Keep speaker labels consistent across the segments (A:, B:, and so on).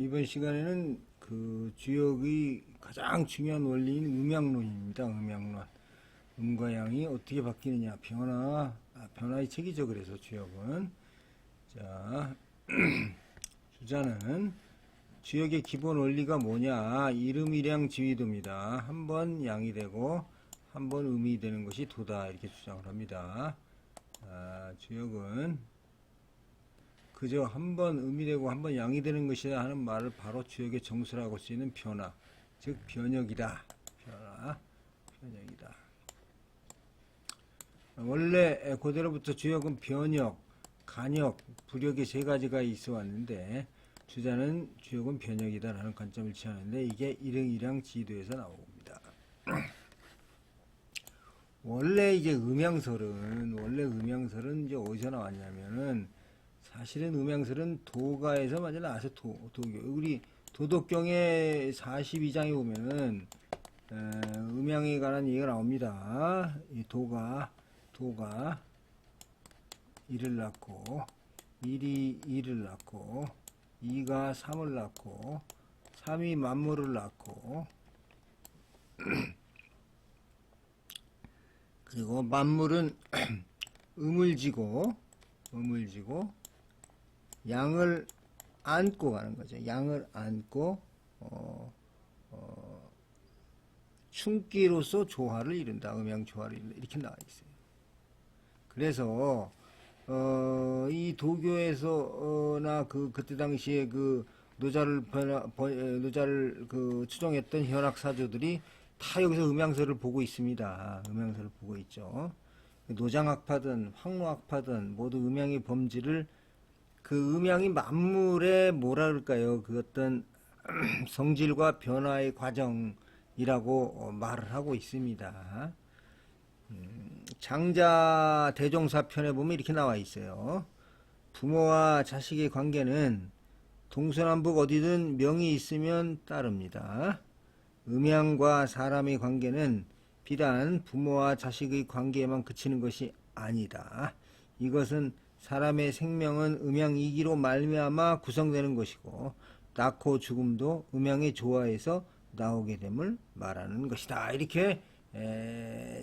A: 이번 시간에는 그 주역의 가장 중요한 원리인 음양론입니다. 음양론. 음과 양이 어떻게 바뀌느냐. 변화의 책이죠. 그래서 주역은. 자, 주자는 주역의 기본 원리가 뭐냐. 이름, 일양, 지위도입니다. 한 번 양이 되고 한 번 음이 되는 것이 도다. 이렇게 주장을 합니다. 주역은 그저 한 번 음이 되고 한 번 양이 되는 것이다 하는 말을 바로 주역의 정수라고 할 수 있는 변화, 즉 변역이다. 변역이다. 원래 고대로부터 주역은 변역, 간역, 불역의 세 가지가 있어 왔는데 주자는 주역은 변역이다 라는 관점을 취하는데 이게 일흥일양 지도에서 나옵니다. 원래 음양설은 이제 어디서 나왔냐면은 사실은 음양설은 도가에서 먼저 나와서 도교. 우리 도덕경의 42장에 보면은 음양에 관한 얘기가 나옵니다. 이 도가 일을 낳고 일이 이를 낳고 이가 삼을 낳고 삼이 만물을 낳고 그리고 만물은 음을 지고 양을 안고 가는 거죠. 양을 안고 충기로서 조화를 이룬다. 음양 조화를 이룬다. 이렇게 나와 있어요. 그래서 이 도교에서나 그때 당시에 그 노자를 그 추종했던 현학 사조들이 다 여기서 음양설을 보고 있습니다. 음양설을 보고 있죠. 노장학파든 황로학파든 모두 음양의 범지를 그 음양이 만물의 뭐라 그럴까요? 그 어떤 성질과 변화의 과정이라고 말을 하고 있습니다. 장자 대종사 편에 보면 이렇게 나와 있어요. 부모와 자식의 관계는 동서남북 어디든 명이 있으면 따릅니다. 음양과 사람의 관계는 비단 부모와 자식의 관계에만 그치는 것이 아니다. 이것은 사람의 생명은 음양이기로 말미암아 구성되는 것이고 낳고 죽음도 음양의 조화에서 나오게 됨을 말하는 것이다. 이렇게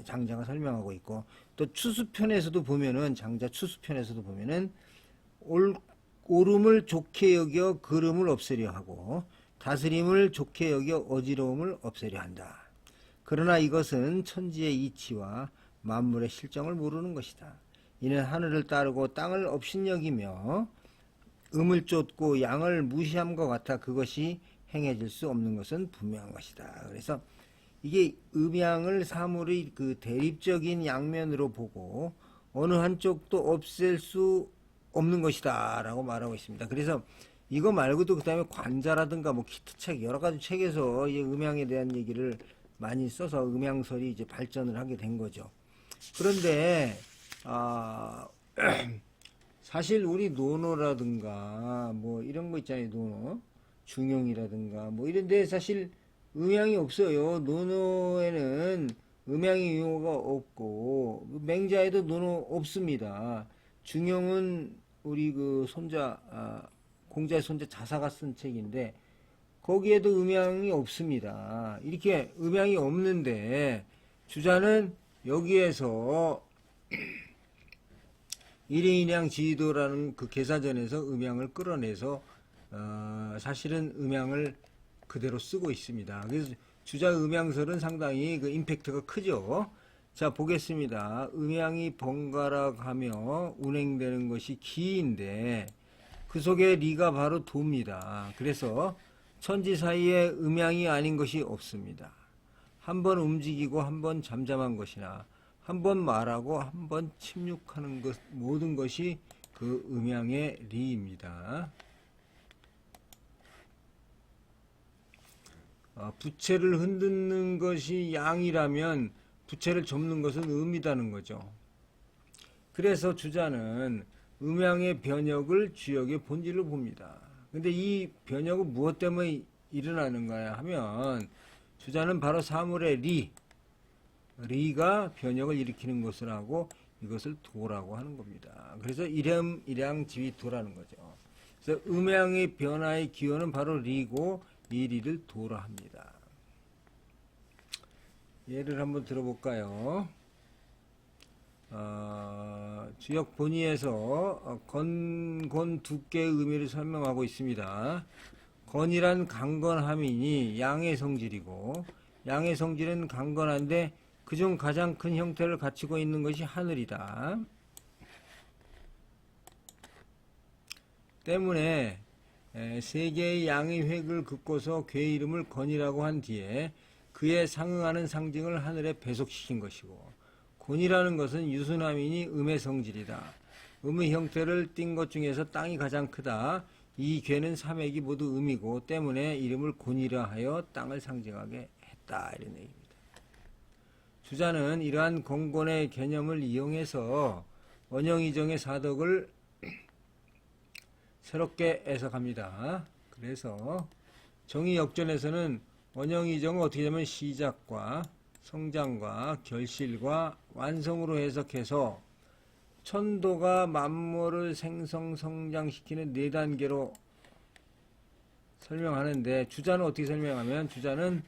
A: 장자가 설명하고 있고 또 추수편에서도 보면은 장자 추수편에서도 보면은 옳음을 좋게 여겨 그름을 없애려 하고 다스림을 좋게 여겨 어지러움을 없애려 한다. 그러나 이것은 천지의 이치와 만물의 실정을 모르는 것이다. 이는 하늘을 따르고 땅을 업신여기며 음을 쫓고 양을 무시함과 같아 그것이 행해질 수 없는 것은 분명한 것이다. 그래서 이게 음양을 사물의 그 대립적인 양면으로 보고 어느 한쪽도 없앨 수 없는 것이다 라고 말하고 있습니다. 그래서 이거 말고도 그 다음에 관자라든가 뭐 기트책 여러 가지 책에서 이 음양에 대한 얘기를 많이 써서 음양설이 이제 발전을 하게 된 거죠. 그런데 사실 우리 논어라든가 뭐 이런 거 있잖아요. 논어 중용이라든가 뭐 이런 데 사실 음양이 없어요. 논어에는 음양의 용어가 없고 맹자에도 논어 없습니다. 중용은 우리 그 공자의 손자 자사가 쓴 책인데 거기에도 음양이 없습니다. 이렇게 음양이 없는데 주자는 여기에서 일인양 지도라는 그 계사전에서 음양을 끌어내서 사실은 음양을 그대로 쓰고 있습니다. 그래서 주자 음양설은 상당히 그 임팩트가 크죠. 자 보겠습니다. 음양이 번갈아 가며 운행되는 것이 기인데 그 속에 리가 바로 도입니다. 그래서 천지 사이에 음양이 아닌 것이 없습니다. 한 번 움직이고 한 번 잠잠한 것이나 한 번 말하고 한 번 침묵하는 것 모든 것이 그 음양의 리입니다. 부채를 흔드는 것이 양이라면 부채를 접는 것은 음이라는 거죠. 그래서 주자는 음양의 변역을 주역의 본질로 봅니다. 근데 이 변역은 무엇 때문에 일어나는가 하면 주자는 바로 사물의 리가 변역을 일으키는 것을 하고 이것을 도라고 하는 겁니다. 그래서 일양 지위도라는 거죠. 그래서 음양의 변화의 기원은 바로 리고 이 리를 도라 합니다. 예를 한번 들어볼까요? 주역 본의에서 건 두께의 의미를 설명하고 있습니다. 건이란 강건함이니 양의 성질이고, 양의 성질은 강건한데 그중 가장 큰 형태를 갖추고 있는 것이 하늘이다. 때문에 세 개의 양의 획을 긋고서 괴 이름을 건이라고 한 뒤에 그에 상응하는 상징을 하늘에 배속시킨 것이고, 곤이라는 것은 유순함이니 음의 성질이다. 음의 형태를 띈 것 중에서 땅이 가장 크다. 이 괴는 삼액이 모두 음이고 때문에 이름을 곤이라 하여 땅을 상징하게 했다. 이런 얘기입니다. 주자는 이러한 건곤의 개념을 이용해서 원형이정의 사덕을 새롭게 해석합니다. 그래서 정의역전에서는 원형이정을 어떻게 하면 시작과 성장과 결실과 완성으로 해석해서 천도가 만물을 생성 성장시키는 네 단계로 설명하는데, 주자는 어떻게 설명하면, 주자는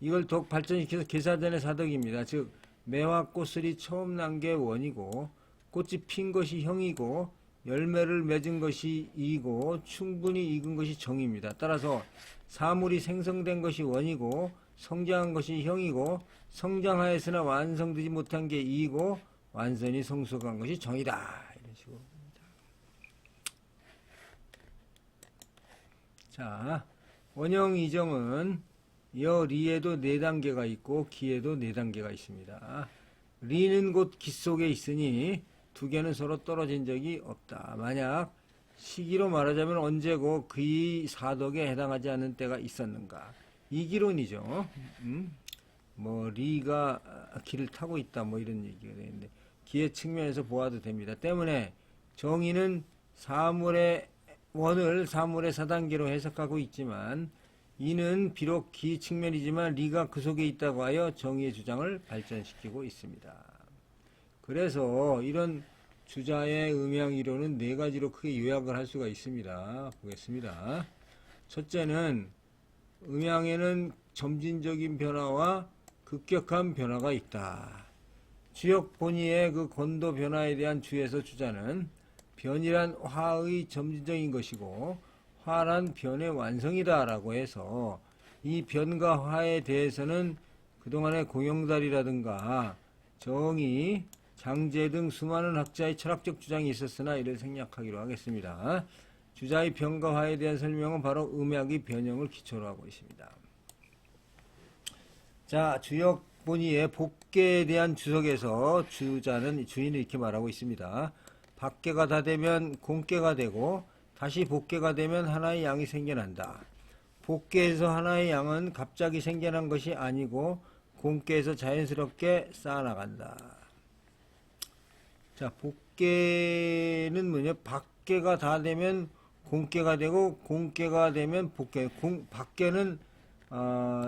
A: 이걸 더욱 발전시켜서 계사전의 사덕입니다. 즉 매와 꽃술이 처음 난 게 원이고, 꽃이 핀 것이 형이고, 열매를 맺은 것이 이고, 충분히 익은 것이 정입니다. 따라서 사물이 생성된 것이 원이고, 성장한 것이 형이고, 성장하였으나 완성되지 못한 게 이고, 완전히 성숙한 것이 정이다. 이런 식으로. 자, 원형이정은 리에도 네 단계가 있고 기에도 네 단계가 있습니다. 리는 곧 기 속에 있으니 두 개는 서로 떨어진 적이 없다. 만약 시기로 말하자면 언제고 그의 사덕에 해당하지 않는 때가 있었는가? 이 기론이죠. 리가 기를 타고 있다, 이런 얘기가 되는데, 기의 측면에서 보아도 됩니다. 때문에 정의는 사물의 원을 사물의 4단계로 해석하고 있지만, 이는 비록 기 측면이지만 리가 그 속에 있다고 하여 정의의 주장을 발전시키고 있습니다. 그래서 이런 주자의 음양 이론은 네 가지로 크게 요약을 할 수가 있습니다. 보겠습니다. 첫째는 음양에는 점진적인 변화와 급격한 변화가 있다. 주역 본의의 그 건도 변화에 대한 주에서 주자는 변이란 화의 점진적인 것이고 화란 변의 완성이다 라고 해서, 이 변과 화에 대해서는 그동안의 공영달이라든가 정의, 장제 등 수많은 학자의 철학적 주장이 있었으나 이를 생략하기로 하겠습니다. 주자의 변과 화에 대한 설명은 바로 음양의 변형을 기초로 하고 있습니다. 자, 주역 본의의 복계에 대한 주석에서 주자는, 주인은 이렇게 말하고 있습니다. 밖계가 다 되면 공계가 되고 다시 복계가 되면 하나의 양이 생겨난다. 복계에서 하나의 양은 갑자기 생겨난 것이 아니고 공계에서 자연스럽게 쌓아나간다. 자, 복계는 뭐냐? 밖계가 다 되면 공계가 되고 공계가 되면 복계. 밖계는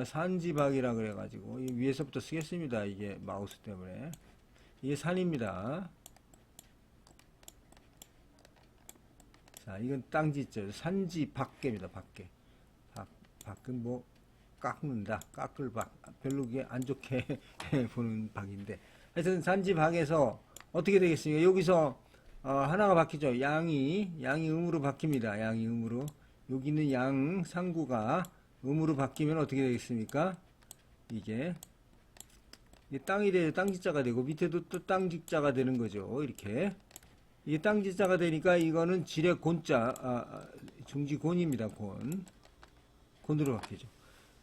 A: 산지박이라 그래가지고 위에서부터 쓰겠습니다. 이게 마우스 때문에. 이게 산입니다. 자, 이건 땅지죠. 산지 밖입니다. 밖에. 밖은 깎는다. 깎을 박. 별로 그게 안 좋게 보는 박인데. 하여튼 산지 박에서 어떻게 되겠습니까? 여기서 하나가 바뀌죠. 양이 음으로 바뀝니다. 양이 음으로. 여기 있는 양 상구가 음으로 바뀌면 어떻게 되겠습니까? 이게 땅이 되죠. 땅지자가 되고 밑에도 또 땅지자가 되는 거죠. 이렇게. 이게 땅지자가 되니까 이거는 지뢰 곤자, 중지곤입니다. 곤으로 바뀌죠.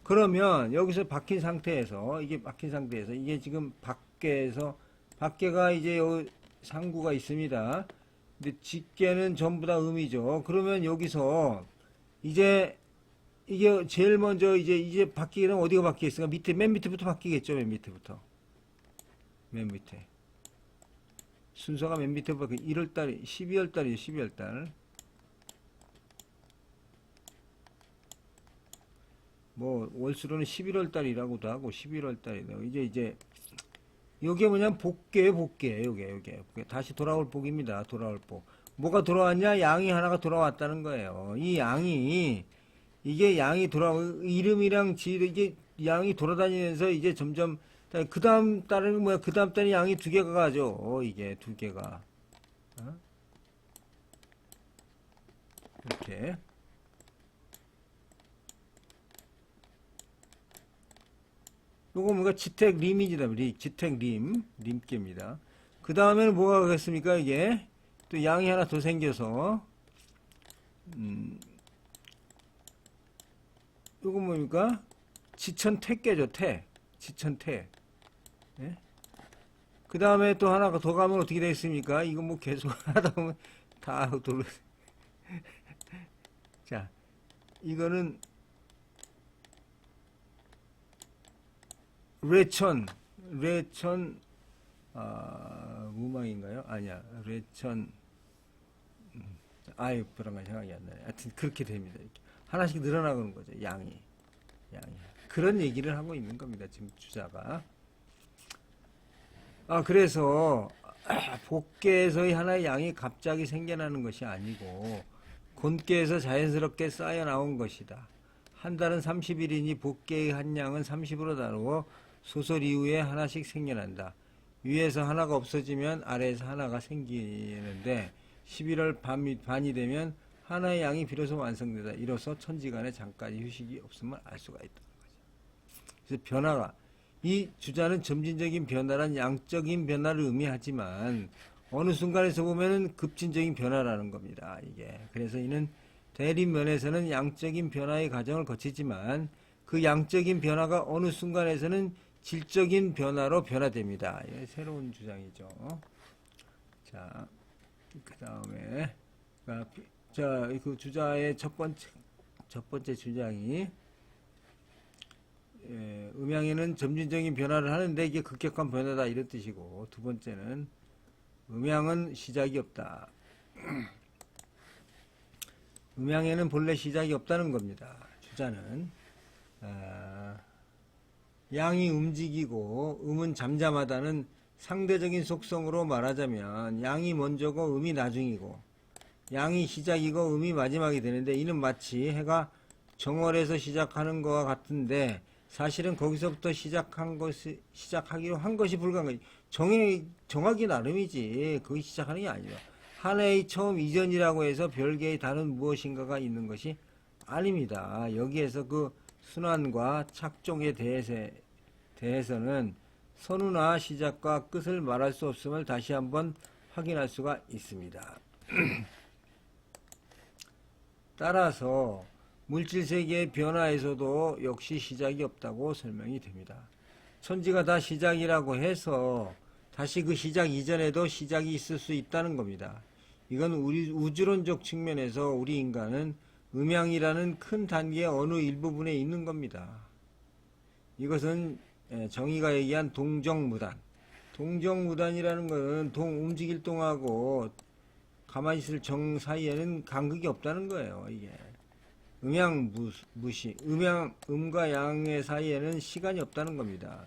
A: 그러면 여기서 박힌 상태에서, 이게 지금 밖에가 이제 상구가 있습니다. 근데 직계는 전부 다 음이죠. 그러면 여기서 이제 이게 제일 먼저 이제 바뀌게 되면 어디가 바뀌겠습니까? 맨 밑에부터 바뀌겠죠. 맨 밑에부터. 맨 밑에. 순서가 맨 밑에부터 1월달, 12월달이죠. 12월달. 월수로는 11월달이라고도 하고 11월달이라고. 이제 요게 뭐냐면 복계예요. 복계. 요게. 다시 돌아올 복입니다. 돌아올 복. 뭐가 돌아왔냐? 양이 하나가 돌아왔다는 거예요. 이 양이, 이게 양이 이름이랑 이게 양이 돌아다니면서 이제 점점, 그 다음 달은 뭐야? 그 다음 달에 양이 두 개가 가죠. 이게 두 개가. 어? 이렇게. 요거 뭔가 지택 리미지다. 지택 림께입니다. 그 다음에는 뭐가 가겠습니까? 이게 또 양이 하나 더 생겨서, 요거 뭡니까? 지천택계죠. 지천택. 예? 그 다음에 또 하나가 더 가면 어떻게 되겠습니까? 이거 뭐 계속 하다 보면 다 돌려. 자, 이거는 레천, 무망인가요? 아니야, 아유, 그런 건 생각이 안 나네. 하여튼, 그렇게 됩니다. 이렇게. 하나씩 늘어나가는 거죠, 양이. 그런 얘기를 하고 있는 겁니다, 지금 주자가. 그래서, 복계에서의 하나의 양이 갑자기 생겨나는 것이 아니고, 곤계에서 자연스럽게 쌓여 나온 것이다. 한 달은 30일이니 복계의 한 양은 30으로 나누어 소설 이후에 하나씩 생겨난다. 위에서 하나가 없어지면 아래에서 하나가 생기는데 11월 반이 되면 하나의 양이 비로소 완성되다. 이로써 천지간에 잠깐의 휴식이 없음을 알 수가 있다. 그래서 변화가, 이 주자는 점진적인 변화란 양적인 변화를 의미하지만 어느 순간에서 보면은 급진적인 변화라는 겁니다. 이게. 그래서 이는 대립면에서는 양적인 변화의 과정을 거치지만 그 양적인 변화가 어느 순간에서는 질적인 변화로 변화됩니다. 예, 새로운 주장이죠. 자, 그 다음에, 그 주자의 첫 번째 주장이, 음양에는 점진적인 변화를 하는데 이게 급격한 변화다 이런 뜻이고, 두 번째는 음양은 시작이 없다. 음양에는 본래 시작이 없다는 겁니다. 주자는 양이 움직이고 음은 잠잠하다는 상대적인 속성으로 말하자면 양이 먼저고 음이 나중이고 양이 시작이고 음이 마지막이 되는데 이는 마치 해가 정월에서 시작하는 것과 같은데 사실은 거기서부터 시작하기로 한 것이 불가한 거지. 정하기 나름이지. 그게 시작하는 게 아니라 한 해의 처음 이전이라고 해서 별개의 다른 무엇인가가 있는 것이 아닙니다. 여기에서 그 순환과 착종에 대해서는 선우나 시작과 끝을 말할 수 없음을 다시 한번 확인할 수가 있습니다. 따라서 물질세계의 변화에서도 역시 시작이 없다고 설명이 됩니다. 천지가 다 시작이라고 해서 다시 그 시작 이전에도 시작이 있을 수 있다는 겁니다. 이건 우리 우주론적 측면에서 우리 인간은 음양이라는 큰 단계의 어느 일부분에 있는 겁니다. 이것은 정의가 얘기한 동정무단. 동정무단이라는 것은 움직일 동하고 가만히 있을 정 사이에는 간극이 없다는 거예요. 이게 무시, 음과 양의 사이에는 시간이 없다는 겁니다.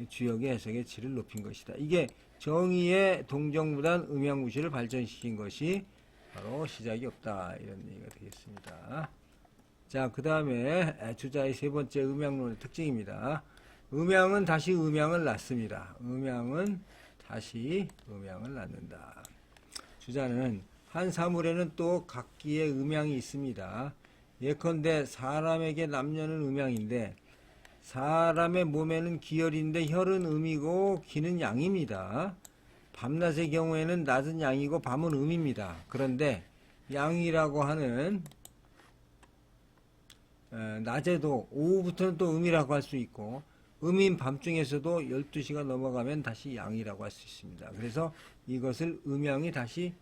A: 주역의 해석의 질을 높인 것이다. 이게 정의의 동정무단 음양무시를 발전시킨 것이 바로 시작이 없다. 이런 얘기가 되겠습니다. 자, 그 다음에 주자의 세 번째 음양론의 특징입니다. 음양은 다시 음양을 낳습니다. 음양은 다시 음양을 낳는다. 주자는 한 사물에는 또 각기의 음양이 있습니다. 예컨대 사람에게 남녀는 음양인데 사람의 몸에는 기혈인데 혈은 음이고 기는 양입니다. 밤낮의 경우에는 낮은 양이고 밤은 음입니다. 그런데 양이라고 하는 낮에도 오후부터는 또 음이라고 할 수 있고 음인 밤중에서도 12시가 넘어가면 다시 양이라고 할 수 있습니다. 그래서 이것을 음양이 다시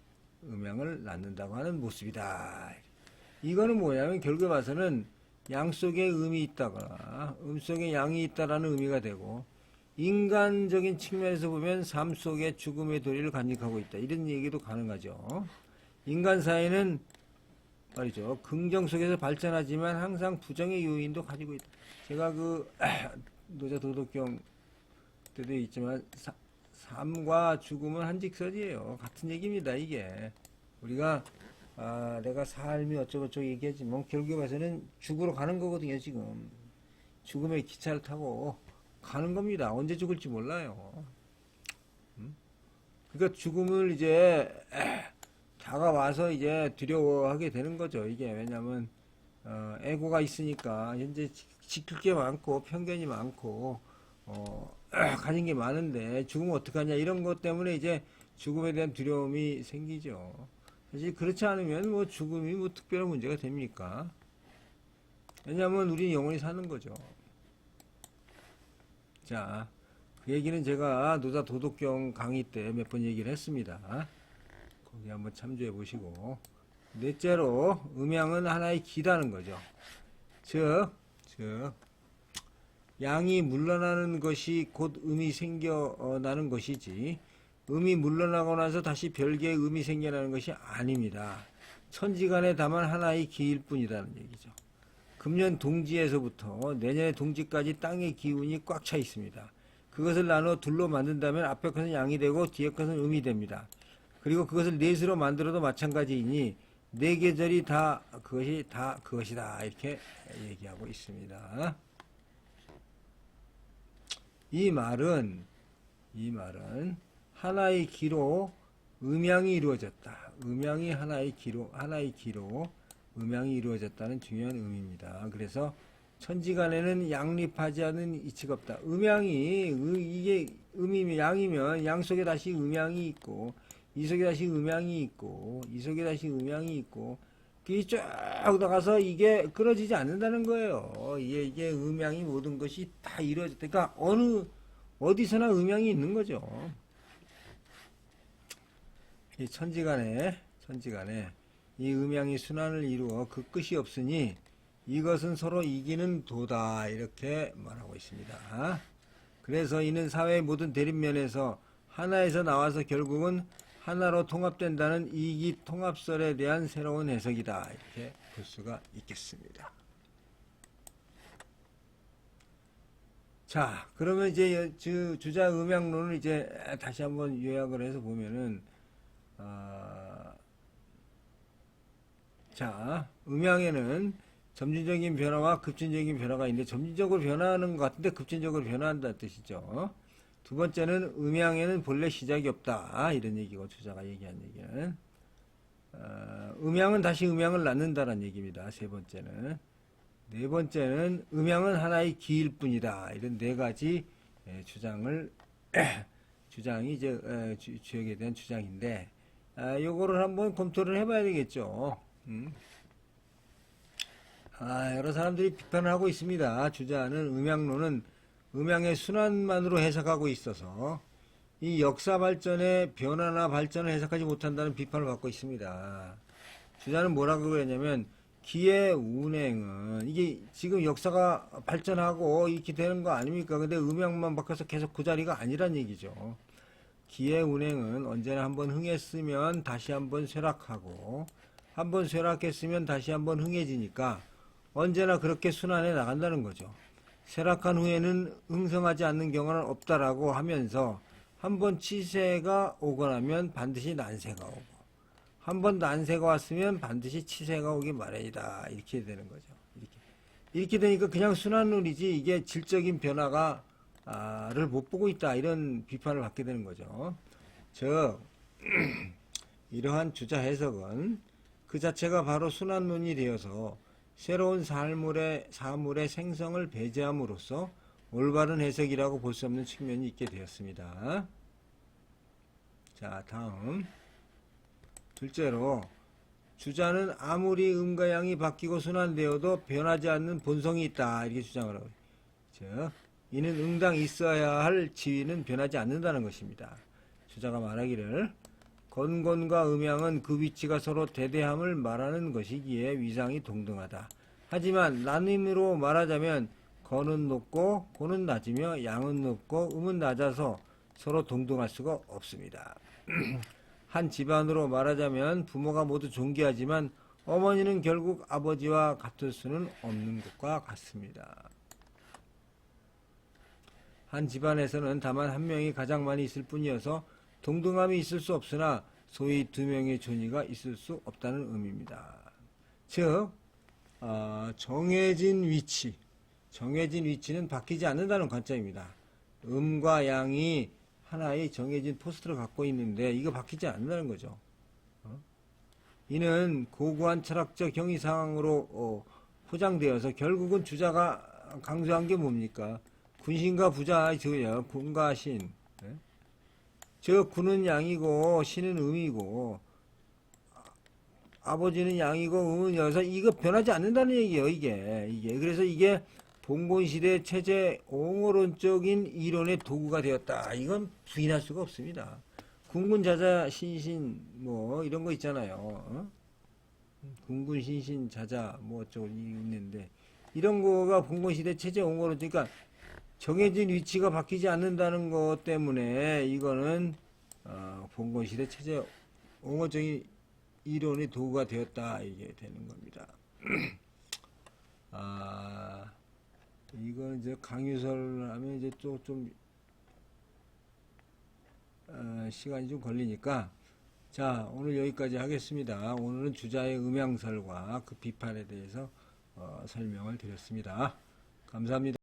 A: 음양을 낳는다고 하는 모습이다. 이거는 뭐냐면 결국에 봐서는 양 속에 음이 있다거나 음 속에 양이 있다라는 의미가 되고 인간적인 측면에서 보면 삶 속에 죽음의 도리를 간직하고 있다. 이런 얘기도 가능하죠. 인간 사회는 말이죠. 긍정 속에서 발전하지만 항상 부정의 요인도 가지고 있다. 제가 그 노자 도덕경 때도 있지만 삶과 죽음은 한 직선이에요. 같은 얘기입니다. 이게 우리가 내가 삶이 어쩌고저쩌고 얘기하지만 결국에 봐서는 죽으러 가는 거거든요. 지금 죽음의 기차를 타고 가는 겁니다. 언제 죽을지 몰라요. 그러니까 죽음을 이제 다가와서 이제 두려워하게 되는 거죠. 이게 왜냐하면 에고가 있으니까 현재 지킬 게 많고 편견이 많고 가진 게 많은데 죽으면 어떡하냐 이런 것 때문에 이제 죽음에 대한 두려움이 생기죠. 사실 그렇지 않으면 뭐 죽음이 뭐 특별한 문제가 됩니까? 왜냐하면 우리는 영원히 사는 거죠. 자, 그 얘기는 제가 노자 도덕경 강의 때 몇 번 얘기를 했습니다. 거기 한번 참조해 보시고. 넷째로 음양은 하나의 기라는 거죠. 즉 양이 물러나는 것이 곧 음이 생겨나는 것이지 음이 물러나고 나서 다시 별개의 음이 생겨나는 것이 아닙니다. 천지간에 다만 하나의 기일 뿐이라는 얘기죠. 금년 동지에서부터 내년의 동지까지 땅의 기운이 꽉 차 있습니다. 그것을 나누어 둘로 만든다면 앞에 것은 양이 되고 뒤에 것은 음이 됩니다. 그리고 그것을 넷으로 만들어도 마찬가지이니 네 계절이 다 그것이다 이렇게 얘기하고 있습니다. 이 말은 하나의 기로 음양이 이루어졌다. 음양이 하나의 기로 음양이 이루어졌다는 중요한 의미입니다. 그래서 천지간에는 양립하지 않은 이치가 없다. 이게 음이면 양이면 양 속에 다시 음양이 있고 이 속에 다시 음양이 있고 이 속에 다시 음양이 있고 그게 쭉 나가서 이게 끊어지지 않는다는 거예요. 이게 음양이 모든 것이 다 이루어졌다. 그러니까 어디서나 음양이 있는 거죠. 이 천지간에 이 음양이 순환을 이루어 그 끝이 없으니 이것은 서로 이기는 도다 이렇게 말하고 있습니다. 그래서 이는 사회의 모든 대립면에서 하나에서 나와서 결국은 하나로 통합된다는 이기 통합설에 대한 새로운 해석이다 이렇게 볼 수가 있겠습니다. 자, 그러면 이제 주자 음양론을 이제 다시 한번 요약을 해서 보면은 자, 음양에는 점진적인 변화와 급진적인 변화가 있는데 점진적으로 변화하는 것 같은데 급진적으로 변화한다는 뜻이죠. 두 번째는 음양에는 본래 시작이 없다 이런 얘기고 주자가 얘기한 얘기는 음양은 다시 음양을 낳는다는 얘기입니다. 세 번째는 네 번째는 음양은 하나의 기일 뿐이다 이런 네 가지 주장이 이제 주역에 대한 주장인데 요거를 한번 검토를 해봐야 되겠죠. 여러 사람들이 비판을 하고 있습니다. 주자는 음양론은 음양의 순환만으로 해석하고 있어서 이 역사 발전의 변화나 발전을 해석하지 못한다는 비판을 받고 있습니다. 주자는 뭐라고 그랬냐면 기의 운행은 이게 지금 역사가 발전하고 이렇게 되는 거 아닙니까? 근데 음양만 바뀌어서 계속 그 자리가 아니란 얘기죠. 기의 운행은 언제나 한번 흥했으면 다시 한번 쇠락하고 한번 쇠락했으면 다시 한번 흥해지니까 언제나 그렇게 순환해 나간다는 거죠. 쇠락한 후에는 흥성하지 않는 경우는 없다라고 하면서 한번 치세가 오고 나면 반드시 난세가 오고 한번 난세가 왔으면 반드시 치세가 오기 마련이다 이렇게 되는 거죠. 이렇게 되니까 그냥 순환론이지 이게 질적인 변화가 를 못 보고 있다 이런 비판을 받게 되는 거죠. 즉 이러한 주자 해석은 그 자체가 바로 순환론이 되어서 새로운 사물의 생성을 배제함으로써 올바른 해석이라고 볼 수 없는 측면이 있게 되었습니다. 자, 다음 둘째로 주자는 아무리 음과 양이 바뀌고 순환되어도 변하지 않는 본성이 있다 이렇게 주장을 하고 즉 이는 응당 있어야 할 지위는 변하지 않는다는 것입니다. 주자가 말하기를 건곤과 음양은 그 위치가 서로 대대함을 말하는 것이기에 위상이 동등하다. 하지만 나눔으로 말하자면 건은 높고 고는 낮으며 양은 높고 음은 낮아서 서로 동등할 수가 없습니다. 한 집안으로 말하자면 부모가 모두 존귀하지만 어머니는 결국 아버지와 같을 수는 없는 것과 같습니다. 한 집안에서는 다만 한 명이 가장 많이 있을 뿐이어서 동등함이 있을 수 없으나 소위 두 명의 존의가 있을 수 없다는 의미입니다. 즉 정해진 위치는 바뀌지 않는다는 관점입니다. 음과 양이 하나의 정해진 포스트를 갖고 있는데 이거 바뀌지 않는다는 거죠. 이는 고고한 철학적 형이상으로 포장되어서 결국은 주자가 강조한 게 뭡니까? 군신과 부자의 저야 군과 신. 즉 군은 양이고 신은 음이고 아버지는 양이고 음은 여서 이거 변하지 않는다는 얘기예요. 이게 그래서 이게 봉건시대 체제 옹호론적인 이론의 도구가 되었다. 이건 부인할 수가 없습니다. 군군 자자 신신 뭐 이런 거 있잖아요. 군군 신신 자자 뭐 어쩌고 있는데 이런 거가 봉건시대 체제 옹호론 그러니까 정해진 위치가 바뀌지 않는다는 것 때문에 이거는 봉건시대 체제 옹호적인 이론의 도구가 되었다 이게 되는 겁니다. 이건 이제 강유설 하면 이제 좀 시간이 좀 걸리니까 자 오늘 여기까지 하겠습니다. 오늘은 주자의 음양설과 그 비판에 대해서 설명을 드렸습니다. 감사합니다.